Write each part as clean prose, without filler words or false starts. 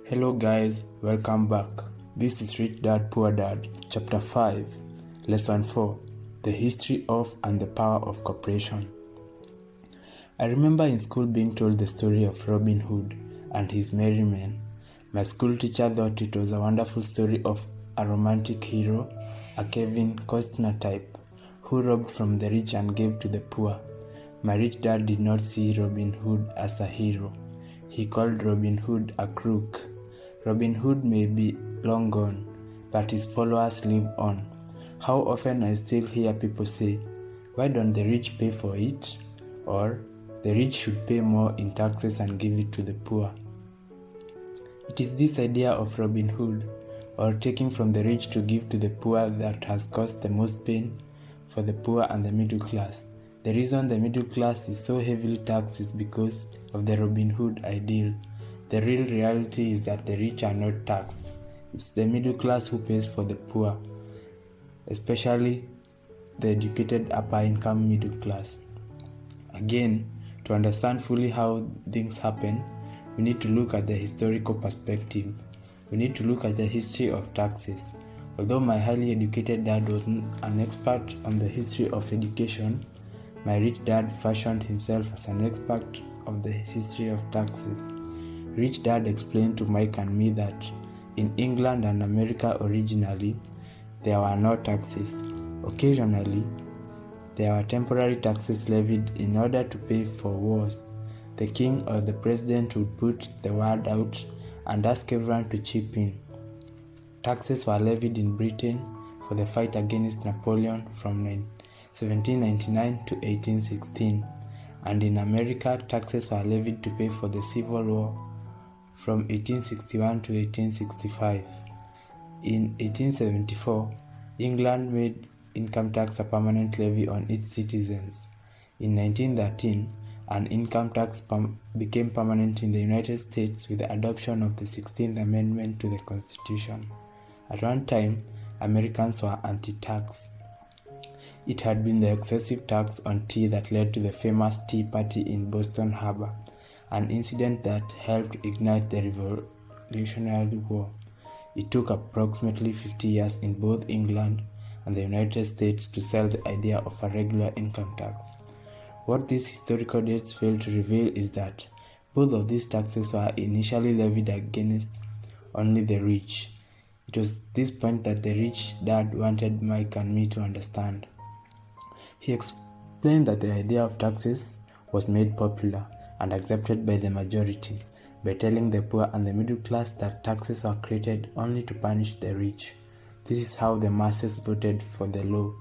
Hello guys, welcome back. This is Rich Dad Poor Dad, Chapter 5, Lesson 4, The History of and the Power of Cooperation. I remember in school being told the story of Robin Hood and his merry men. My school teacher thought it was a wonderful story of a romantic hero, a Kevin Costner type, who robbed from the rich and gave to the poor. My rich dad did not see Robin Hood as a hero. He called Robin Hood a crook. Robin Hood may be long gone, but his followers live on. How often I still hear people say, "Why don't the rich pay for it?" Or, "The rich should pay more in taxes and give it to the poor." It is this idea of Robin Hood, or taking from the rich to give to the poor, that has caused the most pain for the poor and the middle class. The reason the middle class is so heavily taxed is because of the Robin Hood ideal. The real reality is that the rich are not taxed. It's the middle class who pays for the poor, especially the educated upper income middle class. Again, to understand fully how things happen, we need to look at the historical perspective. We need to look at the history of taxes. Although my highly educated dad was an expert on the history of education, my rich dad fashioned himself as an expert of the history of taxes. Rich Dad explained to Mike and me that in England and America originally, there were no taxes. Occasionally, there were temporary taxes levied in order to pay for wars. The king or the president would put the word out and ask everyone to chip in. Taxes were levied in Britain for the fight against Napoleon from 1799 to 1816, and in America, taxes were levied to pay for the Civil War from 1861 to 1865. In 1874, England made income tax a permanent levy on its citizens. In 1913, an income tax became permanent in the United States with the adoption of the 16th Amendment to the Constitution. At one time, Americans were anti-tax. It had been the excessive tax on tea that led to the famous Tea Party in Boston Harbor, an incident that helped ignite the Revolutionary War. It took approximately 50 years in both England and the United States to sell the idea of a regular income tax. What these historical dates fail to reveal is that both of these taxes were initially levied against only the rich. It was this point that the rich dad wanted Mike and me to understand. He explained that the idea of taxes was made popular and accepted by the majority by telling the poor and the middle class that taxes were created only to punish the rich. This is how the masses voted for the law,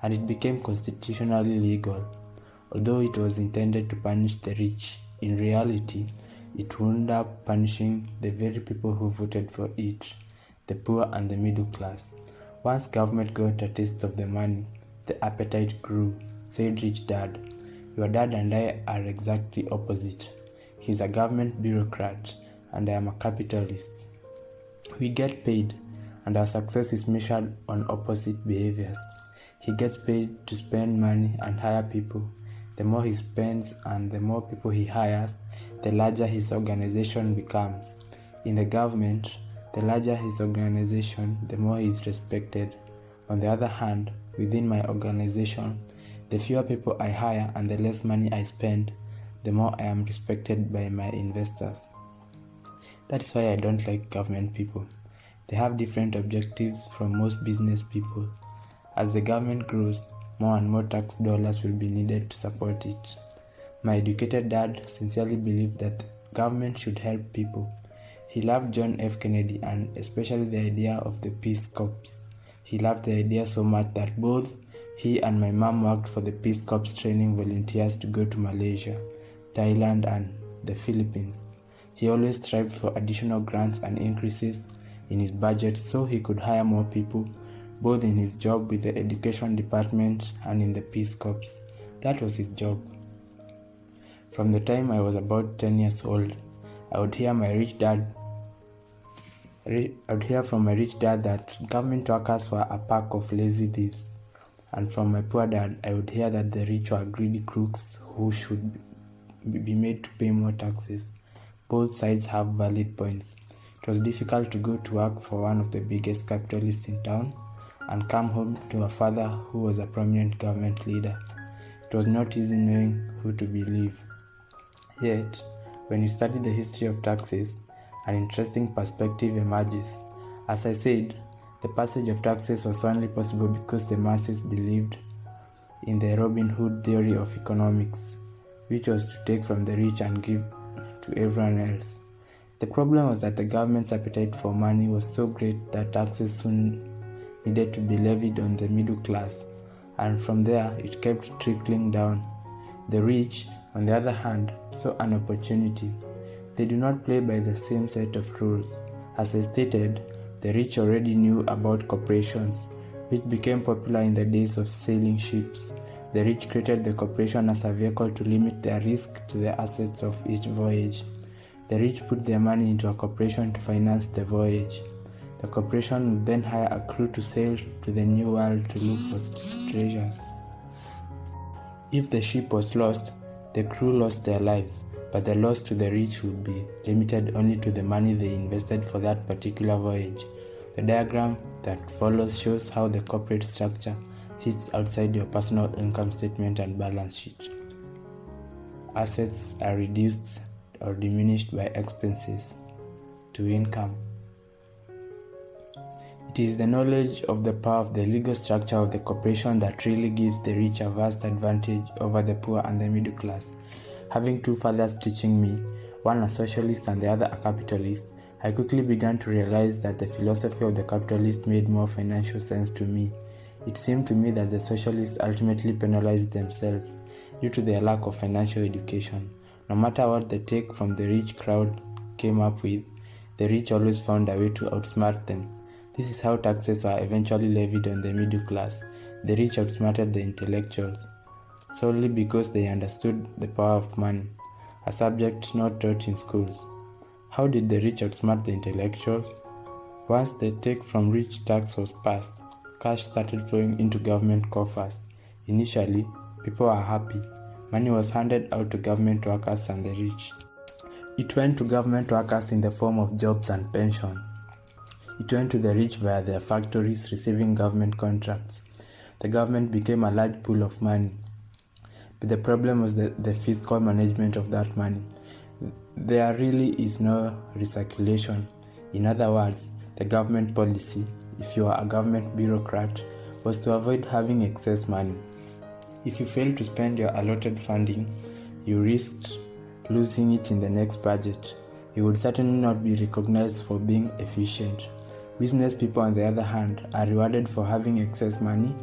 and it became constitutionally legal. Although it was intended to punish the rich, in reality, it wound up punishing the very people who voted for it, the poor and the middle class. Once government got a taste of the money, the appetite grew, said Rich Dad. Your dad and I are exactly opposite. He's a government bureaucrat, and I am a capitalist. We get paid, and our success is measured on opposite behaviors. He gets paid to spend money and hire people. The more he spends and the more people he hires, the larger his organization becomes. In the government, the larger his organization, the more he is respected. On the other hand, within my organization, the fewer people I hire and the less money I spend, the more I am respected by my investors. That is why I don't like government people. They have different objectives from most business people. As the government grows, more and more tax dollars will be needed to support it. My educated dad sincerely believed that government should help people. He loved John F. Kennedy and especially the idea of the Peace Corps. He loved the idea so much that both he and my mom worked for the Peace Corps training volunteers to go to Malaysia, Thailand, and the Philippines. He always strived for additional grants and increases in his budget so he could hire more people, both in his job with the education department and in the Peace Corps. That was his job. From the time I was about 10 years old, I would hear from my rich dad that government workers were a pack of lazy thieves. And from my poor dad, I would hear that the rich were greedy crooks who should be made to pay more taxes. Both sides have valid points. It was difficult to go to work for one of the biggest capitalists in town and come home to a father who was a prominent government leader. It was not easy knowing who to believe. Yet, when you study the history of taxes, an interesting perspective emerges. As I said, the passage of taxes was only possible because the masses believed in the Robin Hood theory of economics, which was to take from the rich and give to everyone else. The problem was that the government's appetite for money was so great that taxes soon needed to be levied on the middle class, and from there it kept trickling down. The rich, on the other hand, saw an opportunity. They do not play by the same set of rules. As I stated, the rich already knew about corporations, which became popular in the days of sailing ships. The rich created the corporation as a vehicle to limit their risk to the assets of each voyage. The rich put their money into a corporation to finance the voyage. The corporation would then hire a crew to sail to the New World to look for treasures. If the ship was lost, the crew lost their lives, but the loss to the rich would be limited only to the money they invested for that particular voyage. The diagram that follows shows how the corporate structure sits outside your personal income statement and balance sheet. Assets are reduced or diminished by expenses to income. It is the knowledge of the power of the legal structure of the corporation that really gives the rich a vast advantage over the poor and the middle class. Having two fathers teaching me, one a socialist and the other a capitalist, I quickly began to realize that the philosophy of the capitalist made more financial sense to me. It seemed to me that the socialists ultimately penalized themselves due to their lack of financial education. No matter what the take from the rich crowd came up with, the rich always found a way to outsmart them. This is how taxes were eventually levied on the middle class. The rich outsmarted the intellectuals, solely because they understood the power of money, a subject not taught in schools. How did the rich outsmart the intellectuals? Once the take from rich tax was passed, cash started flowing into government coffers. Initially, people were happy. Money was handed out to government workers and the rich. It went to government workers in the form of jobs and pensions. It went to the rich via their factories receiving government contracts. The government became a large pool of money. But the problem was the fiscal management of that money. There really is no recirculation. In other words, the government policy, if you are a government bureaucrat, was to avoid having excess money. If you failed to spend your allotted funding, you risked losing it in the next budget. You would certainly not be recognized for being efficient. Business people, on the other hand, are rewarded for having excess money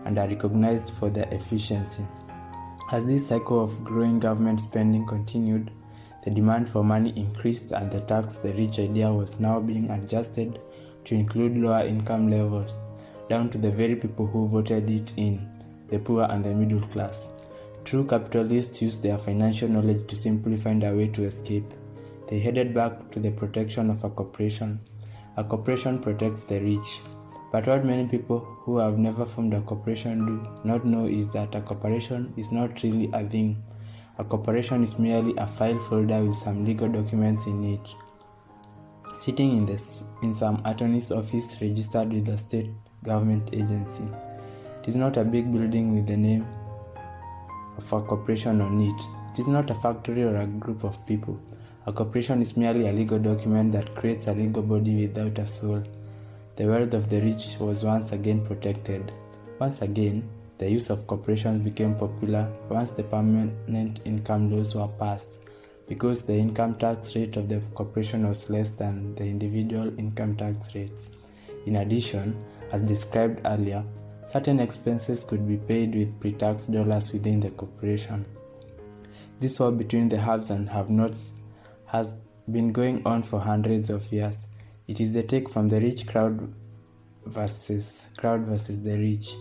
and are recognized for their efficiency. As this cycle of growing government spending continued, the demand for money increased and the tax the rich idea was now being adjusted to include lower income levels, down to the very people who voted it in, the poor and the middle class. True capitalists used their financial knowledge to simply find a way to escape. They headed back to the protection of a corporation. A corporation protects the rich. But what many people who have never formed a corporation do not know is that a corporation is not really a thing. A corporation is merely a file folder with some legal documents in it, sitting in some attorney's office registered with a state government agency. It is not a big building with the name of a corporation on it. It is not a factory or a group of people. A corporation is merely a legal document that creates a legal body without a soul. The wealth of the rich was once again protected. Once again, the use of corporations became popular once the permanent income laws were passed, because the income tax rate of the corporation was less than the individual income tax rates. In addition, as described earlier, certain expenses could be paid with pre-tax dollars within the corporation. This war between the haves and have-nots has been going on for hundreds of years. It is the take from the rich crowd versus the rich.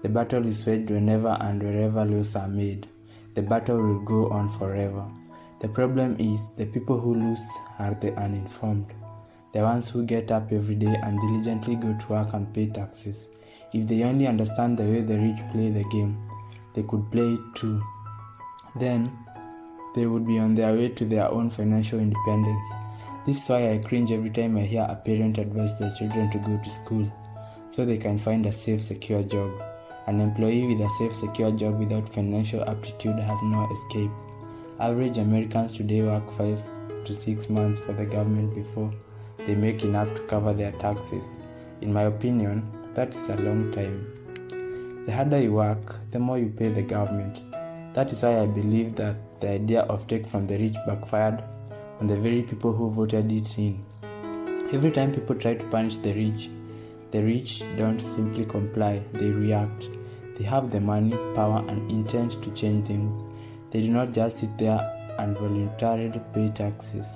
The battle is waged whenever and wherever laws are made. The battle will go on forever. The problem is the people who lose are the uninformed, the ones who get up every day and diligently go to work and pay taxes. If they only understand the way the rich play the game, they could play it too. Then, they would be on their way to their own financial independence. This is why I cringe every time I hear a parent advise their children to go to school so they can find a safe, secure job. An employee with a safe, secure job without financial aptitude has no escape. Average Americans today work 5 to 6 months for the government before they make enough to cover their taxes. In my opinion, that is a long time. The harder you work, the more you pay the government. That is why I believe that the idea of take from the rich backfired on the very people who voted it in. Every time people try to punish the rich don't simply comply, they react. They have the money, power, and intent to change things. They do not just sit there and voluntarily pay taxes.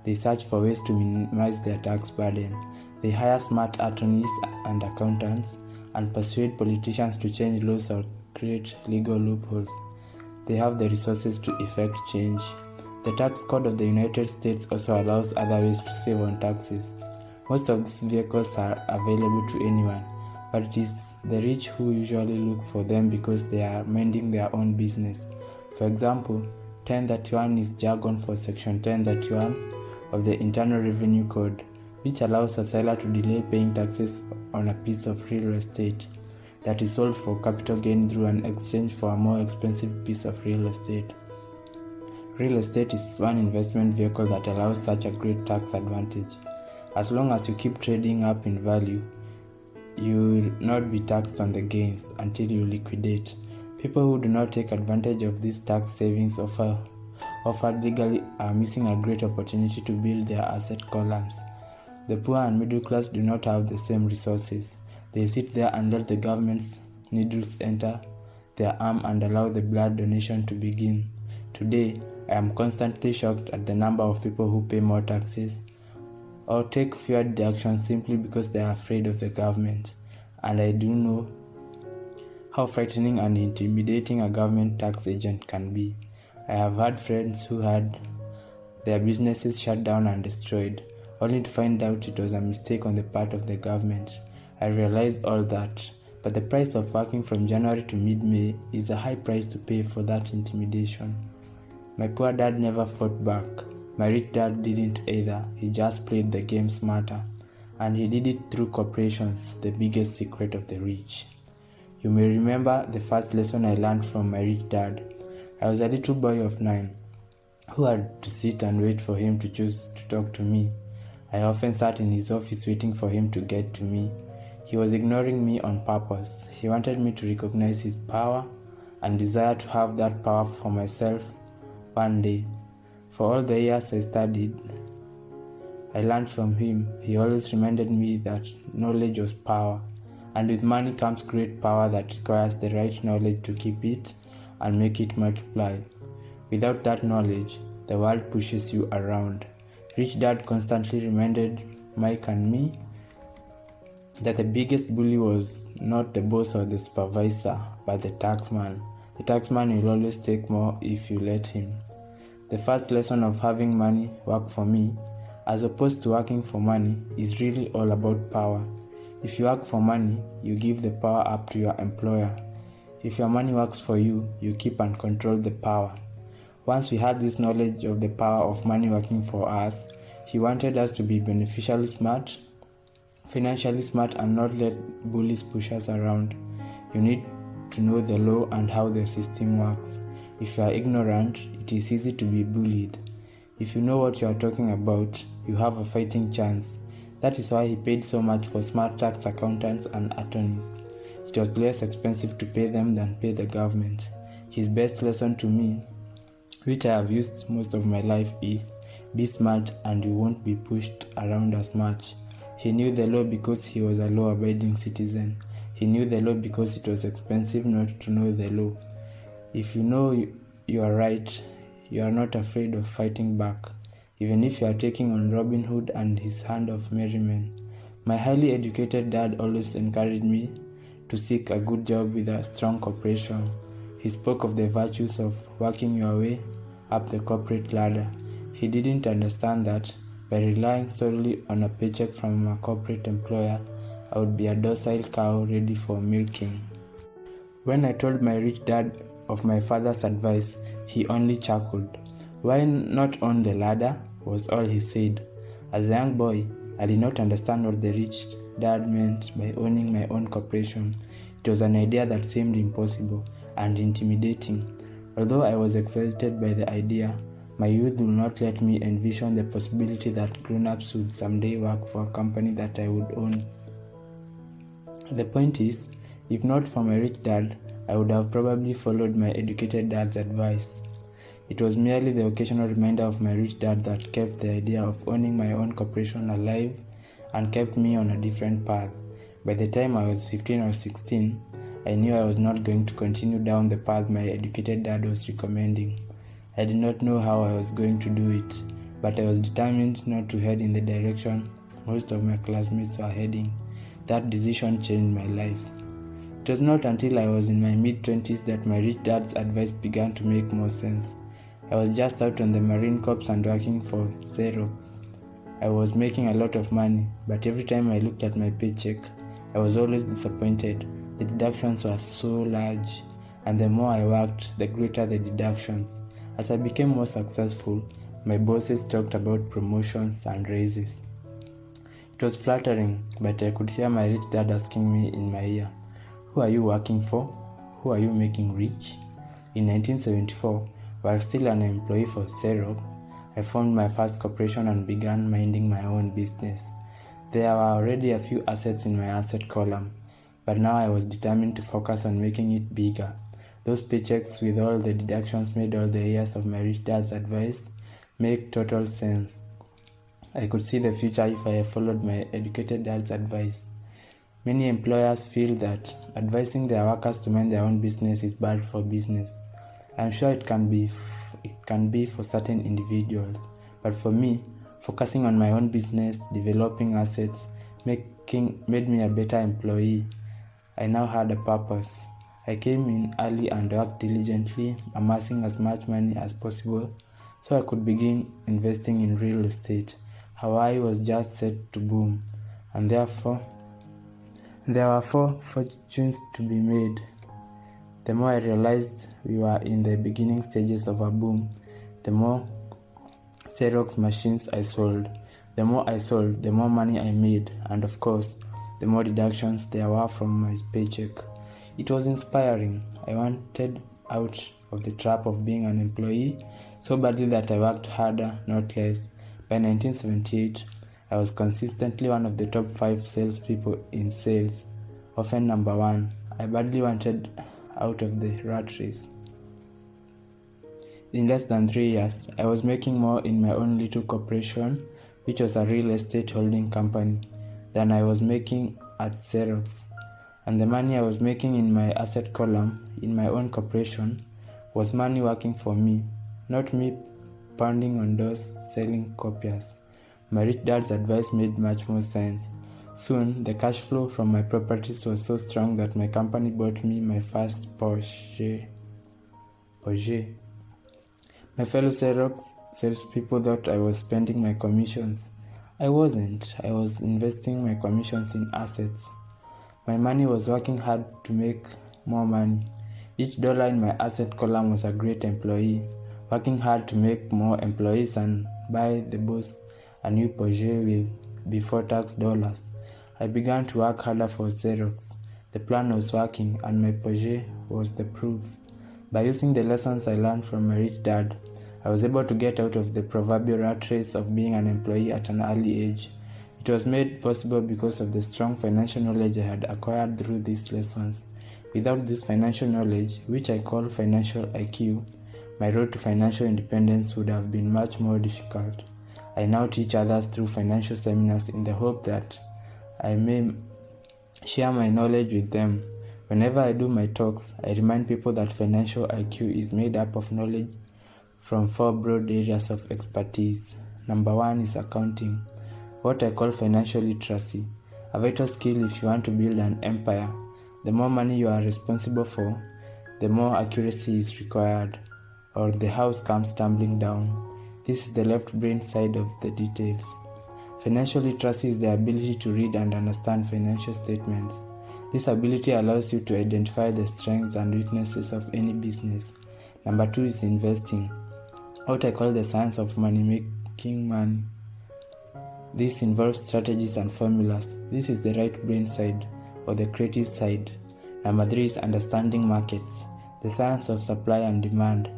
They search for ways to minimize their tax burden. They hire smart attorneys and accountants and persuade politicians to change laws or create legal loopholes. They have the resources to effect change. The tax code of the United States also allows other ways to save on taxes. Most of these vehicles are available to anyone, but it is the rich who usually look for them because they are minding their own business. For example, 1031 is jargon for Section 1031 of the Internal Revenue Code, which allows a seller to delay paying taxes on a piece of real estate that is sold for capital gain through an exchange for a more expensive piece of real estate. Real estate is one investment vehicle that allows such a great tax advantage. As long as you keep trading up in value, you will not be taxed on the gains until you liquidate. People who do not take advantage of these tax savings offered legally are missing a great opportunity to build their asset columns. The poor and middle class do not have the same resources. They sit there and let the government's needles enter their arm and allow the blood donation to begin. Today, I am constantly shocked at the number of people who pay more taxes or take fewer deductions simply because they are afraid of the government. And I do know how frightening and intimidating a government tax agent can be. I have had friends who had their businesses shut down and destroyed, only to find out it was a mistake on the part of the government. I realized all that, but the price of working from January to mid-May is a high price to pay for that intimidation. My poor dad never fought back. My rich dad didn't either. He just played the game smarter. And he did it through corporations, the biggest secret of the rich. You may remember the first lesson I learned from my rich dad. I was a little boy of 9 who had to sit and wait for him to choose to talk to me. I often sat in his office waiting for him to get to me. He was ignoring me on purpose. He wanted me to recognize his power and desire to have that power for myself one day. For all the years I studied, I learned from him. He always reminded me that knowledge was power, and with money comes great power that requires the right knowledge to keep it and make it multiply. Without that knowledge, the world pushes you around. Rich Dad constantly reminded Mike and me that the biggest bully was not the boss or the supervisor, but the taxman. The taxman will always take more if you let him. The first lesson of having money work for me, as opposed to working for money, is really all about power. If you work for money, you give the power up to your employer. If your money works for you, you keep and control the power. Once we had this knowledge of the power of money working for us, he wanted us to be beneficially smart, financially smart, and not let bullies push us around. You need to know the law and how the system works. If you are ignorant, it is easy to be bullied. If you know what you are talking about, you have a fighting chance. That is why he paid so much for smart tax accountants and attorneys. It was less expensive to pay them than pay the government. His best lesson to me, which I have used most of my life, is be smart and you won't be pushed around as much. He knew the law because he was a law-abiding citizen. He knew the law because it was expensive not to know the law. If you know you are right, you are not afraid of fighting back, even if you are taking on Robin Hood and his hand of merry men. My highly educated dad always encouraged me to seek a good job with a strong corporation. He spoke of the virtues of working your way up the corporate ladder. He didn't understand that by relying solely on a paycheck from a corporate employer, I would be a docile cow ready for milking. When I told my rich dad of my father's advice, he only chuckled. Why not on the ladder? Was all he said. As a young boy, I did not understand what the rich dad meant by owning my own corporation. It was an idea that seemed impossible and intimidating. Although I was excited by the idea, my youth would not let me envision the possibility that grown-ups would someday work for a company that I would own. The point is, if not for my rich dad, I would have probably followed my educated dad's advice. It was merely the occasional reminder of my rich dad that kept the idea of owning my own corporation alive and kept me on a different path. By the time I was 15 or 16, I knew I was not going to continue down the path my educated dad was recommending. I did not know how I was going to do it, but I was determined not to head in the direction most of my classmates were heading. That decision changed my life. It was not until I was in my mid-20s that my rich dad's advice began to make more sense. I was just out on the Marine Corps and working for Xerox. I was making a lot of money, but every time I looked at my paycheck, I was always disappointed. The deductions were so large, and the more I worked, the greater the deductions. As I became more successful, my bosses talked about promotions and raises. It was flattering, but I could hear my rich dad asking me in my ear, "Who are you working for? Who are you making rich?" In 1974, while still an employee for Xerox, I formed my first corporation and began minding my own business. There were already a few assets in my asset column, but now I was determined to focus on making it bigger. Those paychecks with all the deductions made all the years of my rich dad's advice make total sense. I could see the future if I followed my educated dad's advice. Many employers feel that advising their workers to mind their own business is bad for business. I'm sure it can be for certain individuals, but for me, focusing on my own business, developing assets, made me a better employee. I now had a purpose. I came in early and worked diligently, amassing as much money as possible so I could begin investing in real estate. Hawaii was just set to boom, and therefore there were 4 fortunes to be made. The more I realized we were in the beginning stages of a boom, the more Xerox machines I sold. The more I sold, the more money I made, and of course, the more deductions there were from my paycheck. It was inspiring. I wanted out of the trap of being an employee so badly that I worked harder, not less. By 1978, I was consistently one of the top 5 salespeople in sales, often number 1. I badly wanted out of the rat race. In less than 3 years, I was making more in my own little corporation, which was a real estate holding company, than I was making at Xerox. And the money I was making in my asset column, in my own corporation, was money working for me, not me pounding on doors selling copiers. My rich dad's advice made much more sense. Soon, the cash flow from my properties was so strong that my company bought me my first Porsche. My fellow Xerox salespeople thought I was spending my commissions. I wasn't. I was investing my commissions in assets. My money was working hard to make more money. Each dollar in my asset column was a great employee, working hard to make more employees and buy the boss a new Porsche with before tax dollars. I began to work harder for Xerox. The plan was working, and my Porsche was the proof. By using the lessons I learned from my rich dad, I was able to get out of the proverbial rat race of being an employee at an early age. It was made possible because of the strong financial knowledge I had acquired through these lessons. Without this financial knowledge, which I call financial IQ, my road to financial independence would have been much more difficult. I now teach others through financial seminars in the hope that I may share my knowledge with them. Whenever I do my talks, I remind people that financial IQ is made up of knowledge from 4 broad areas of expertise. Number 1 is accounting, what I call financial literacy, a vital skill if you want to build an empire. The more money you are responsible for, the more accuracy is required, or the house comes tumbling down. This is the left brain side of the details. Financial literacy is the ability to read and understand financial statements. This ability allows you to identify the strengths and weaknesses of any business. Number 2 is investing, what I call the science of making money. This involves strategies and formulas. This is the right brain side or the creative side. Number 3 is understanding markets, the science of supply and demand.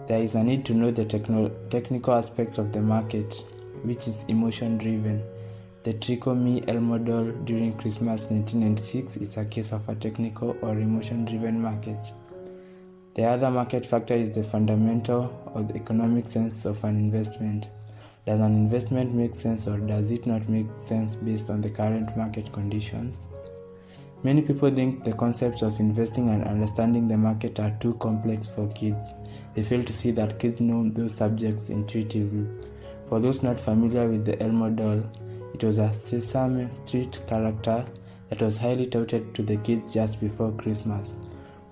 There is a need to know the technical aspects of the market, which is emotion-driven. The Trico-Me-El model during Christmas 1996 is a case of a technical or emotion-driven market. The other market factor is the fundamental or the economic sense of an investment. Does an investment make sense or does it not make sense based on the current market conditions? Many people think the concepts of investing and understanding the market are too complex for kids. They fail to see that kids know those subjects intuitively. For those not familiar with the El model, it was a Sesame Street character that was highly touted to the kids just before Christmas.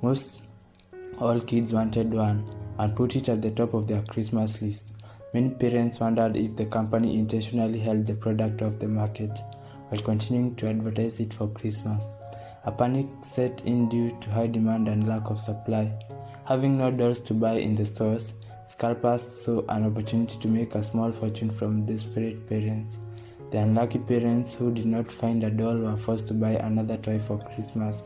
Most all kids wanted one and put it at the top of their Christmas list. Many parents wondered if the company intentionally held the product off the market while continuing to advertise it for Christmas. A panic set in due to high demand and lack of supply. Having no dolls to buy in the stores, scalpers saw an opportunity to make a small fortune from desperate parents. The unlucky parents who did not find a doll were forced to buy another toy for Christmas.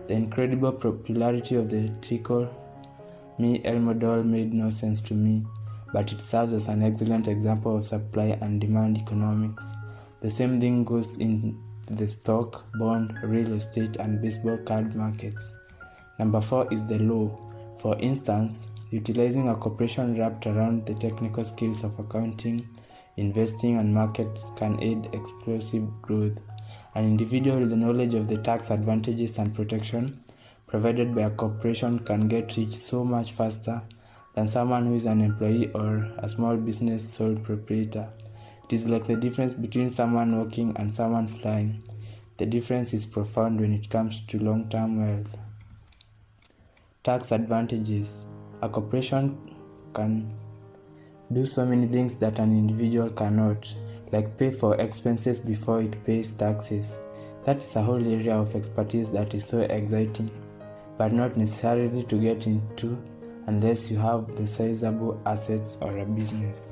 The incredible popularity of the Trico-Me-El model made no sense to me, but it serves as an excellent example of supply and demand economics. The same thing goes in the stock, bond, real estate, and baseball card markets. Number 4 is the law. For instance, utilizing a corporation wrapped around the technical skills of accounting, investing, and markets can aid explosive growth. An individual with the knowledge of the tax advantages and protection provided by a corporation can get rich so much faster than someone who is an employee or a small business sole proprietor. It is like the difference between someone walking and someone flying. The difference is profound when it comes to long-term wealth. Tax advantages. A corporation can do so many things that an individual cannot, like pay for expenses before it pays taxes. That is a whole area of expertise that is so exciting, but not necessarily to get into unless you have the sizable assets or a business.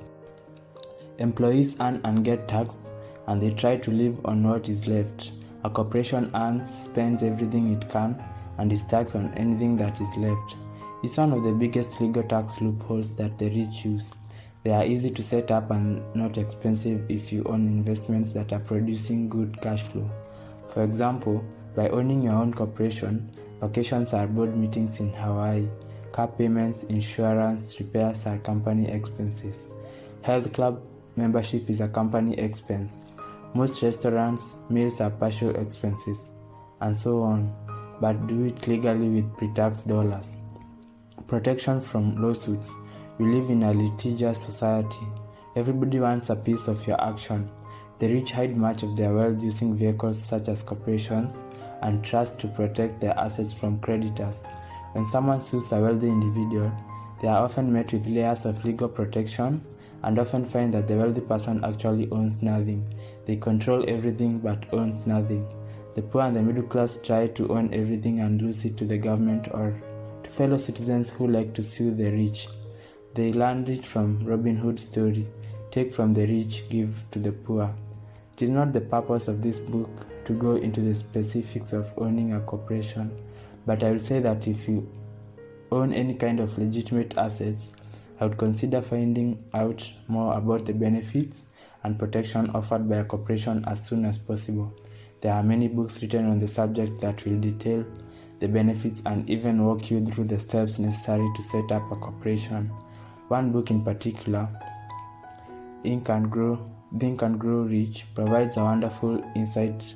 Employees earn and get taxed, and they try to live on what is left. A corporation earns, spends everything it can, and is taxed on anything that is left. It's one of the biggest legal tax loopholes that the rich use. They are easy to set up and not expensive if you own investments that are producing good cash flow. For example, by owning your own corporation, vacations are board meetings in Hawaii, car payments, insurance, repairs are company expenses. Health club membership is a company expense. Most restaurants, meals are partial expenses, and so on, but do it legally with pre-tax dollars. Protection from lawsuits. We live in a litigious society. Everybody wants a piece of your action. The rich hide much of their wealth using vehicles such as corporations and trusts to protect their assets from creditors. When someone sues a wealthy individual, they are often met with layers of legal protection and often find that the wealthy person actually owns nothing. They control everything but owns nothing. The poor and the middle class try to own everything and lose it to the government or to fellow citizens who like to sue the rich. They learned it from Robin Hood's story, take from the rich, give to the poor. It is not the purpose of this book to go into the specifics of owning a corporation, but I will say that if you own any kind of legitimate assets, I would consider finding out more about the benefits and protection offered by a corporation as soon as possible. There are many books written on the subject that will detail the benefits and even walk you through the steps necessary to set up a corporation. One book in particular, Think and Grow Rich, provides a wonderful insight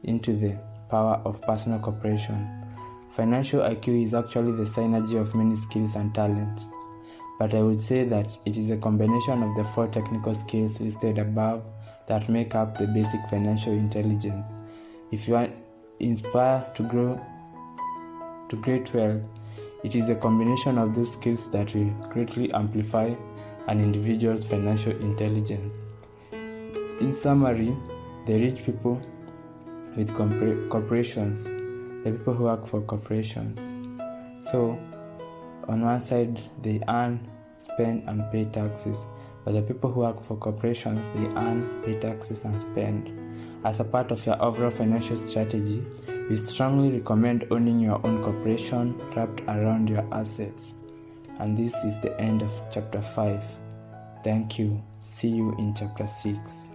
into the power of personal corporation. Financial IQ is actually the synergy of many skills and talents, but I would say that it is a combination of the 4 technical skills listed above that make up the basic financial intelligence. If you are inspired to grow to great wealth, it is the combination of those skills that will greatly amplify an individual's financial intelligence. In summary, the rich people with corporations, the people who work for corporations. So, on one side, they earn, spend, and pay taxes. but the people who work for corporations, they earn, pay taxes, and spend. As a part of your overall financial strategy, we strongly recommend owning your own corporation wrapped around your assets. And this is the end of chapter 5. Thank you. See you in chapter 6.